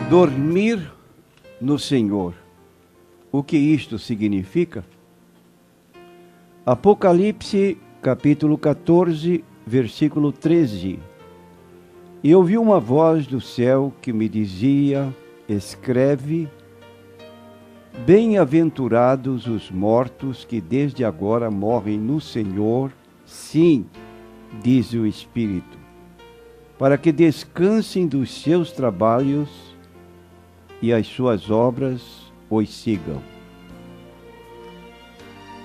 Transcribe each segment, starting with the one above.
Dormir no Senhor. O que isto significa? Apocalipse, capítulo 14, versículo 13. E ouvi uma voz do céu que me dizia: escreve, bem-aventurados os mortos que desde agora morrem no Senhor, sim, diz o Espírito, para que descansem dos seus trabalhos e as suas obras os sigam.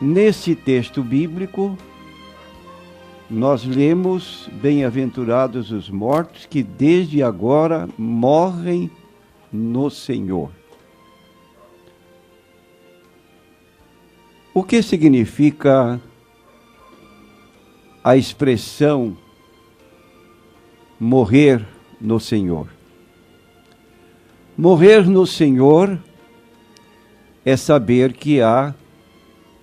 Nesse texto bíblico, nós lemos: bem-aventurados os mortos que desde agora morrem no Senhor. O que significa a expressão morrer no Senhor? Morrer no Senhor é saber que há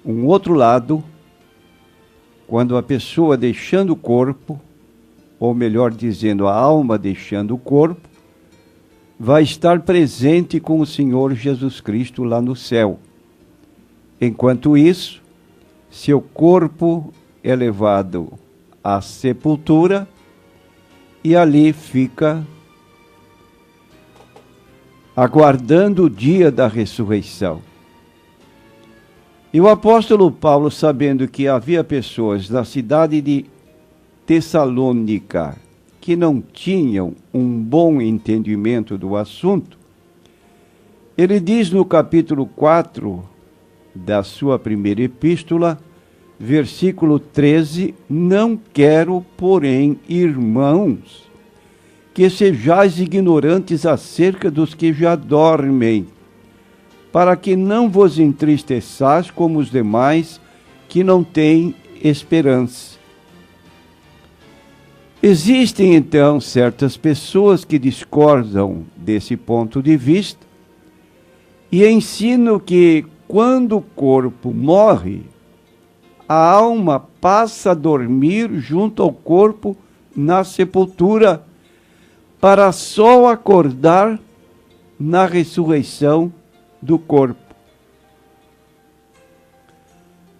um outro lado, quando a pessoa deixando o corpo, ou melhor dizendo, a alma deixando o corpo, vai estar presente com o Senhor Jesus Cristo lá no céu. Enquanto isso, seu corpo é levado à sepultura e ali fica aguardando o dia da ressurreição. E o apóstolo Paulo, sabendo que havia pessoas na cidade de Tessalônica que não tinham um bom entendimento do assunto, ele diz no capítulo 4 da sua primeira epístola, versículo 13: não quero, porém, irmãos, que sejais ignorantes acerca dos que já dormem, para que não vos entristeçais como os demais que não têm esperança. Existem, então, certas pessoas que discordam desse ponto de vista e ensinam que, quando o corpo morre, a alma passa a dormir junto ao corpo na sepultura, para só acordar na ressurreição do corpo.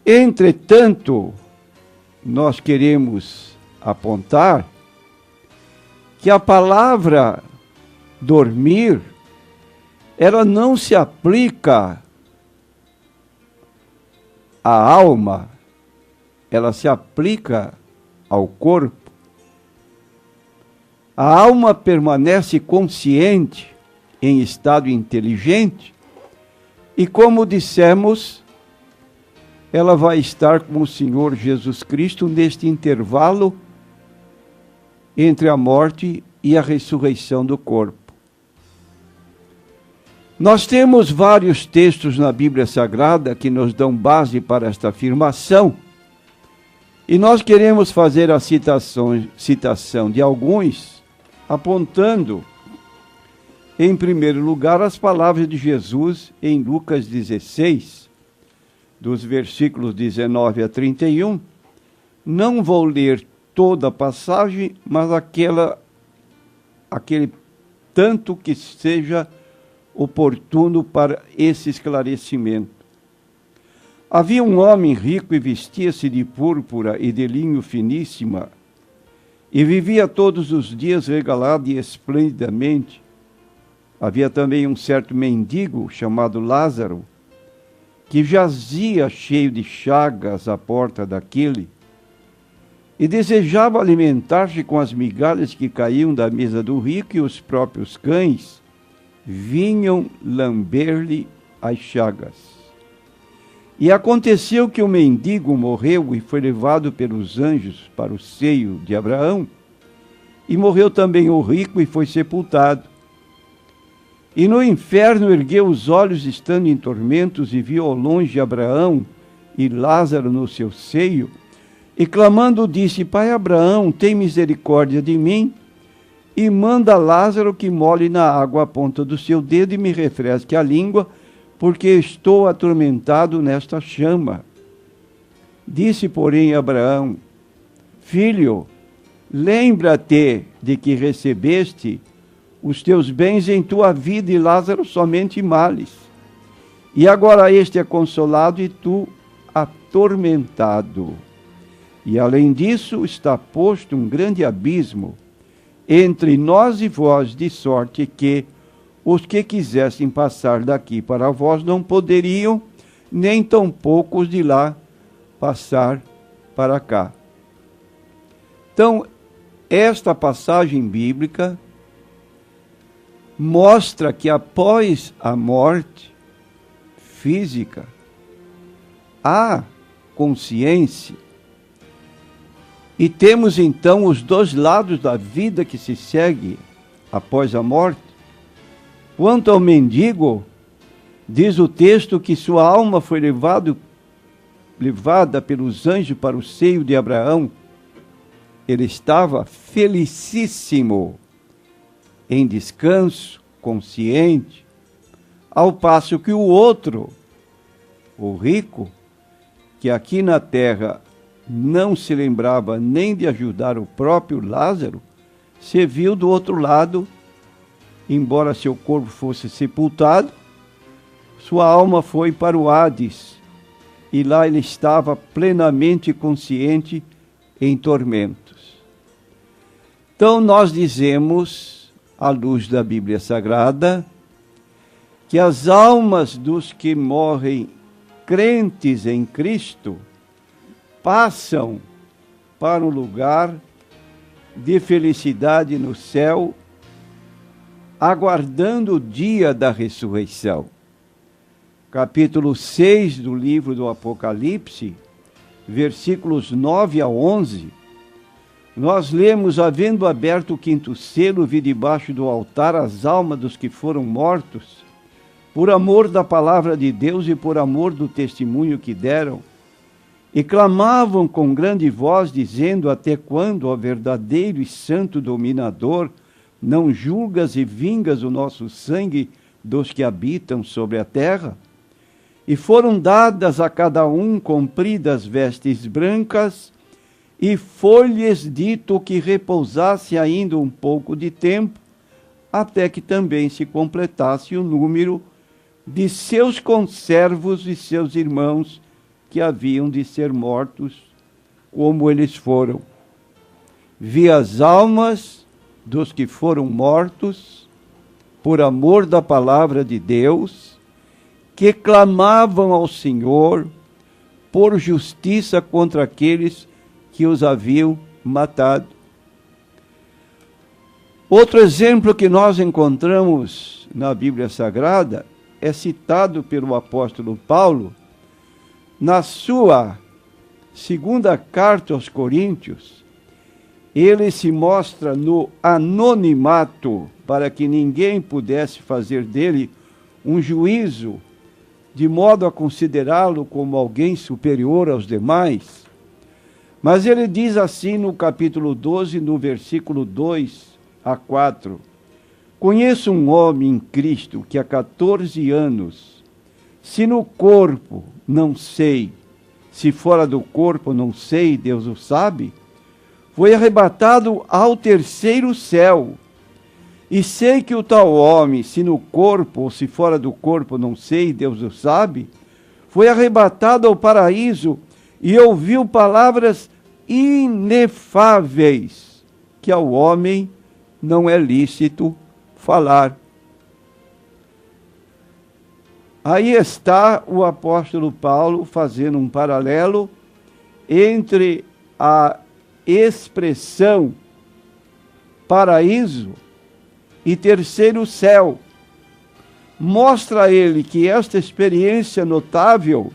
Entretanto, nós queremos apontar que a palavra dormir, ela não se aplica à alma, ela se aplica ao corpo. A alma permanece consciente, em estado inteligente, e como dissemos, ela vai estar com o Senhor Jesus Cristo neste intervalo entre a morte e a ressurreição do corpo. Nós temos vários textos na Bíblia Sagrada que nos dão base para esta afirmação, e nós queremos fazer a citação de alguns, apontando, em primeiro lugar, as palavras de Jesus em Lucas 16, dos versículos 19 a 31. Não vou ler toda a passagem, mas aquele tanto que seja oportuno para esse esclarecimento. Havia um homem rico e vestia-se de púrpura e de linho finíssima, e vivia todos os dias regalado e esplendidamente. Havia também um certo mendigo chamado Lázaro, que jazia cheio de chagas à porta daquele, e desejava alimentar-se com as migalhas que caíam da mesa do rico, e os próprios cães vinham lamber-lhe as chagas. E aconteceu que o mendigo morreu e foi levado pelos anjos para o seio de Abraão, e morreu também o rico e foi sepultado. E no inferno ergueu os olhos, estando em tormentos, e viu ao longe Abraão e Lázaro no seu seio, e clamando disse: Pai Abraão, tem misericórdia de mim, e manda Lázaro que molhe na água a ponta do seu dedo e me refresque a língua, porque estou atormentado nesta chama. Disse, porém, Abraão: Filho, lembra-te de que recebeste os teus bens em tua vida, e Lázaro somente males. E agora este é consolado e tu atormentado. E além disso está posto um grande abismo entre nós e vós, de sorte que os que quisessem passar daqui para vós não poderiam, nem tampouco os de lá passar para cá. Então, esta passagem bíblica mostra que após a morte física, há consciência. E temos então os dois lados da vida que se segue após a morte. Quanto ao mendigo, diz o texto que sua alma foi levada pelos anjos para o seio de Abraão. Ele estava felicíssimo, em descanso, consciente, ao passo que o outro, o rico, que aqui na terra não se lembrava nem de ajudar o próprio Lázaro, se viu do outro lado, embora seu corpo fosse sepultado, sua alma foi para o Hades, e lá ele estava plenamente consciente em tormentos. Então nós dizemos, à luz da Bíblia Sagrada, que as almas dos que morrem crentes em Cristo passam para um lugar de felicidade no céu, aguardando o dia da ressurreição. Capítulo 6 do livro do Apocalipse, versículos 9 a 11, nós lemos: havendo aberto o quinto selo, vi debaixo do altar as almas dos que foram mortos, por amor da palavra de Deus e por amor do testemunho que deram, e clamavam com grande voz, dizendo: até quando, ó verdadeiro e santo dominador, não julgas e vingas o nosso sangue dos que habitam sobre a terra? E foram dadas a cada um compridas vestes brancas, e foi-lhes dito que repousasse ainda um pouco de tempo, até que também se completasse o número de seus conservos e seus irmãos que haviam de ser mortos, como eles foram. Vi as almas dos que foram mortos, por amor da palavra de Deus, que clamavam ao Senhor por justiça contra aqueles que os haviam matado. Outro exemplo que nós encontramos na Bíblia Sagrada é citado pelo apóstolo Paulo na sua segunda carta aos Coríntios. Ele se mostra no anonimato para que ninguém pudesse fazer dele um juízo, de modo a considerá-lo como alguém superior aos demais. Mas ele diz assim no capítulo 12, no versículo 2 a 4: conheço um homem em Cristo que há 14 anos, se no corpo não sei, se fora do corpo não sei, Deus o sabe, foi arrebatado ao terceiro céu. E sei que o tal homem, se no corpo ou se fora do corpo não sei, Deus o sabe, foi arrebatado ao paraíso e ouviu palavras inefáveis que ao homem não é lícito falar. Aí está o apóstolo Paulo fazendo um paralelo entre a expressão paraíso e terceiro céu. Mostra a ele que esta experiência notável,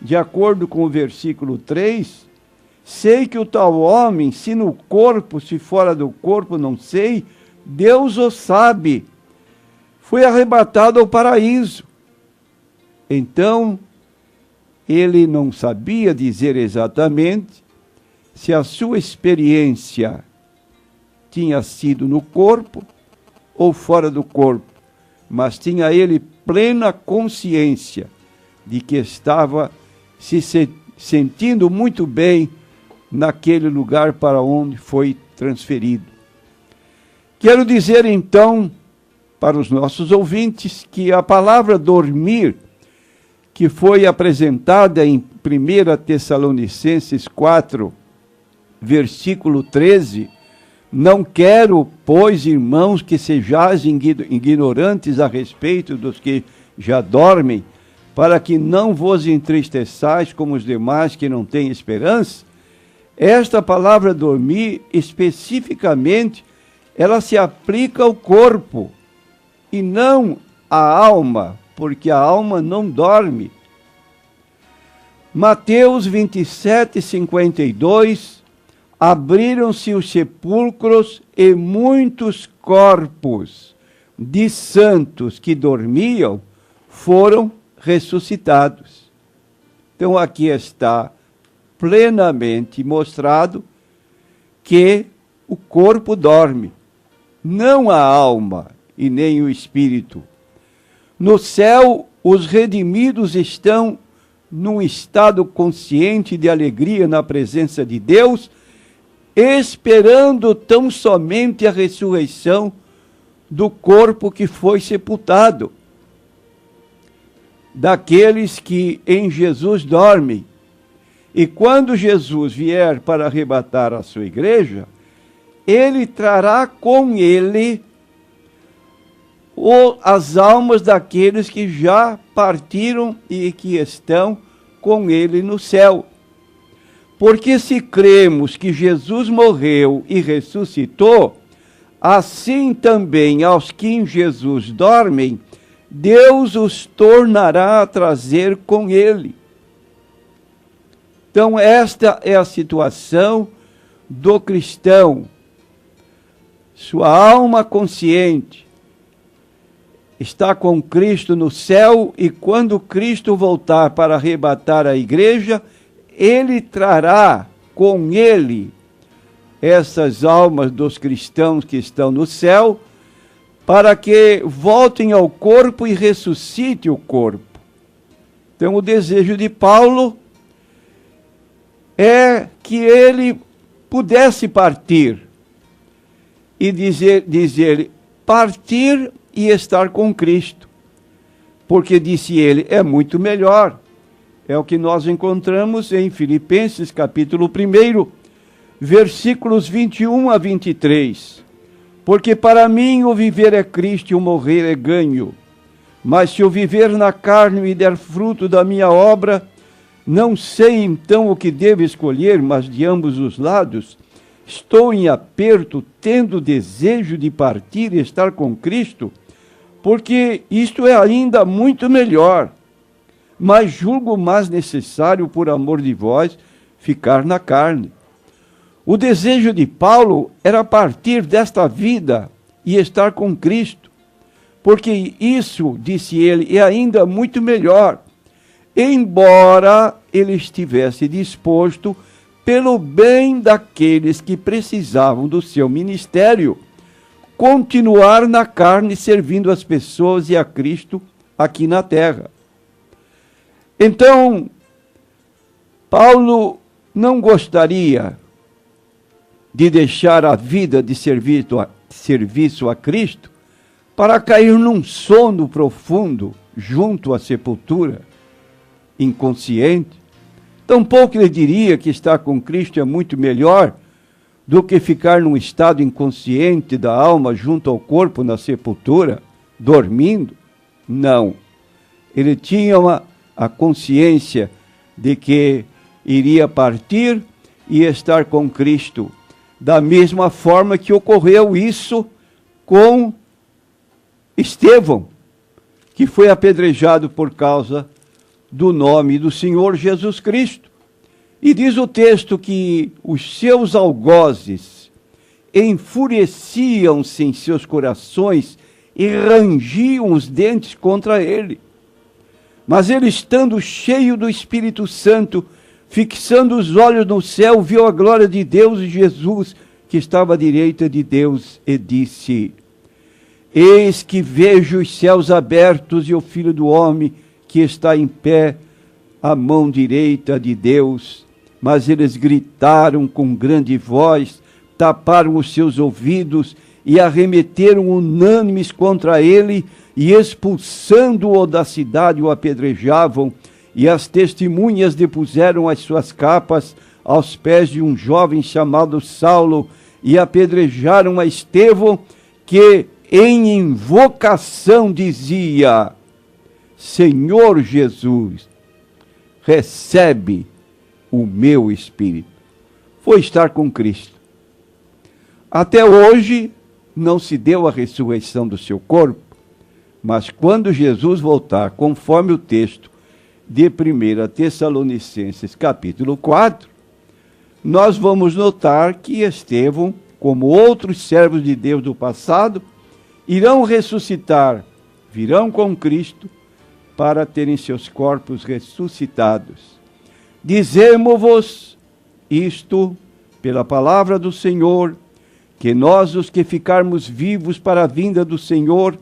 de acordo com o versículo 3, sei que o tal homem, se no corpo, se fora do corpo, não sei, Deus o sabe, foi arrebatado ao paraíso. Então, ele não sabia dizer exatamente se a sua experiência tinha sido no corpo ou fora do corpo, mas tinha ele plena consciência de que estava se sentindo muito bem naquele lugar para onde foi transferido. Quero dizer então para os nossos ouvintes que a palavra dormir, que foi apresentada em 1 Tessalonicenses 4, versículo 13, não quero, pois, irmãos, que sejais ignorantes a respeito dos que já dormem, para que não vos entristeçais como os demais que não têm esperança. Esta palavra dormir, especificamente, ela se aplica ao corpo e não à alma, porque a alma não dorme. Mateus 27, 52, abriram-se os sepulcros e muitos corpos de santos que dormiam foram ressuscitados. Então aqui está plenamente mostrado que o corpo dorme, não a alma e nem o espírito. No céu, os redimidos estão num estado consciente de alegria na presença de Deus, esperando tão somente a ressurreição do corpo que foi sepultado, daqueles que em Jesus dormem. E quando Jesus vier para arrebatar a sua igreja, ele trará com ele as almas daqueles que já partiram e que estão com ele no céu. Porque se cremos que Jesus morreu e ressuscitou, assim também aos que em Jesus dormem, Deus os tornará a trazer com ele. Então esta é a situação do cristão. Sua alma consciente está com Cristo no céu, e quando Cristo voltar para arrebatar a igreja, ele trará com ele essas almas dos cristãos que estão no céu, para que voltem ao corpo e ressuscite o corpo. Então o desejo de Paulo é que ele pudesse partir e dizer partir e estar com Cristo, porque disse ele, é muito melhor. É o que nós encontramos em Filipenses capítulo 1, versículos 21 a 23. Porque para mim o viver é Cristo e o morrer é ganho. Mas se eu viver na carne e der fruto da minha obra, não sei então o que devo escolher, mas de ambos os lados estou em aperto, tendo desejo de partir e estar com Cristo, porque isto é ainda muito melhor. Mas julgo mais necessário, por amor de vós, ficar na carne. O desejo de Paulo era partir desta vida e estar com Cristo, porque isso, disse ele, é ainda muito melhor, embora ele estivesse disposto pelo bem daqueles que precisavam do seu ministério, continuar na carne servindo as pessoas e a Cristo aqui na terra. Então, Paulo não gostaria de deixar a vida de serviço a Cristo para cair num sono profundo junto à sepultura, inconsciente. Tampouco ele diria que estar com Cristo é muito melhor do que ficar num estado inconsciente da alma junto ao corpo na sepultura, dormindo. Não. Ele tinha a consciência de que iria partir e estar com Cristo, da mesma forma que ocorreu isso com Estevão, que foi apedrejado por causa do nome do Senhor Jesus Cristo. E diz o texto que os seus algozes enfureciam-se em seus corações e rangiam os dentes contra ele. Mas ele, estando cheio do Espírito Santo, fixando os olhos no céu, viu a glória de Deus e Jesus, que estava à direita de Deus, e disse: Eis que vejo os céus abertos e o Filho do Homem que está em pé à mão direita de Deus. Mas eles gritaram com grande voz, taparam os seus ouvidos e arremeteram unânimes contra ele, e expulsando-o da cidade o apedrejavam, e as testemunhas depuseram as suas capas aos pés de um jovem chamado Saulo, e apedrejaram a Estevão, que em invocação dizia: Senhor Jesus, recebe o meu espírito. Foi estar com Cristo. Até hoje não se deu a ressurreição do seu corpo, mas quando Jesus voltar, conforme o texto de 1 Tessalonicenses capítulo 4, nós vamos notar que Estevão, como outros servos de Deus do passado, irão ressuscitar, virão com Cristo para terem seus corpos ressuscitados. Dizemo-vos isto pela palavra do Senhor, que nós, os que ficarmos vivos para a vinda do Senhor,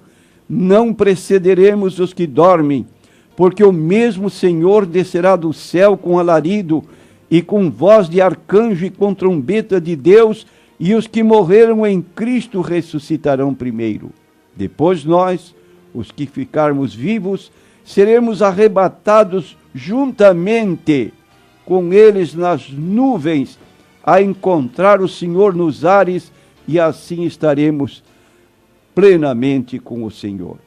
não precederemos os que dormem, porque o mesmo Senhor descerá do céu com alarido e com voz de arcanjo e com trombeta de Deus, e os que morreram em Cristo ressuscitarão primeiro. Depois nós, os que ficarmos vivos, seremos arrebatados juntamente com eles nas nuvens, a encontrar o Senhor nos ares, e assim estaremos plenamente com o Senhor.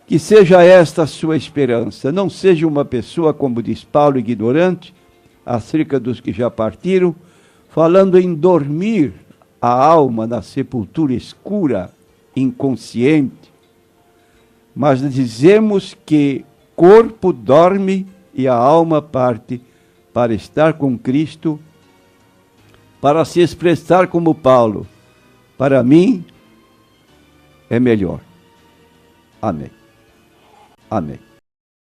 Que seja esta a sua esperança. Não seja uma pessoa, como diz Paulo, ignorante, acerca dos que já partiram, falando em dormir a alma na sepultura escura, inconsciente. Mas dizemos que corpo dorme e a alma parte para estar com Cristo, para se expressar como Paulo. Para mim, é melhor. Amém. Amém.